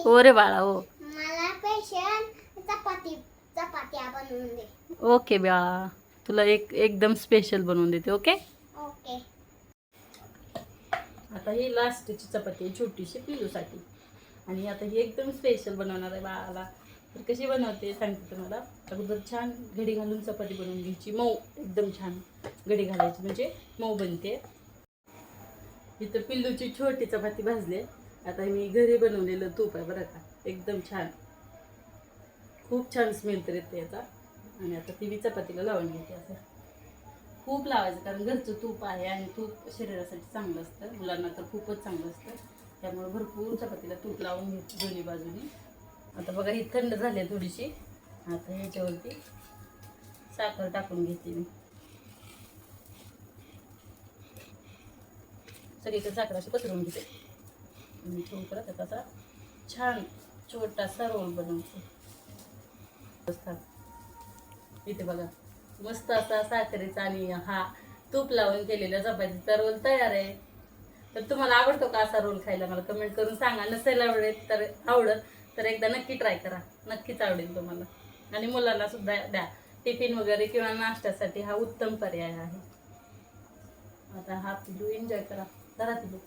हो रे बाळा हो. मला स्पेशल चपात्या बनवून दे. ओके बाळा, तुला एकदम स्पेशल बनवून देते. ओके. ओके. आता ही लास्टची चपाती आहे छोटीशी पिलूसाठी, आणि आता ही एकदम स्पेशल बनवणार आहे बाळाला. तर कशी बनवते सांगते तुम्हाला. अगोदर छान घडी घालून चपाती बनवून घ्यायची, मऊ एकदम छान घडी घालायची म्हणजे मऊ बनते. इथं पिल्लूची छोटी चपाती भाजली. आता मी घरी बनवलेलं तूप आहे बरं का, एकदम छान, खूप छान स्मेल तर येते याचा. आणि आता ती मी चपातीला लावून घेते. असं खूप लावायचं, कारण घरचं तूप आहे आणि तूप शरीरासाठी चांगलं असतं, मुलांना तर खूपच चांगलं असतं. त्यामुळे भरपूर चपातीला तूप लावून घेते दोन्ही बाजूनी. आता बघा ही थंड झाली आहे थोडीशी. आता ह्याच्यावरती साखर टाकून घेते मी. सगळीकडे साखर अशी पसरवून घेते आणि ठेवून परत त्याचा छान छोटासा रोल बनवते. इथे बघा मस्त असा साखरेचा आणि हा तूप लावून केलेल्या चपातीचा रोल तयार आहे. तर तुम्हाला आवडतो का असा रोल खायला? मला कमेंट करून सांगा. नसेल आवडत तर एकदा नक्की ट्राय करा, नक्कीच आवडेल तुम्हाला. आणि मुलांना सुद्धा द्या, टिफिन वगैरे किंवा नाश्त्यासाठी हा उत्तम पर्याय आहे. आता हा पिलू एन्जॉय करा. जरा पिलू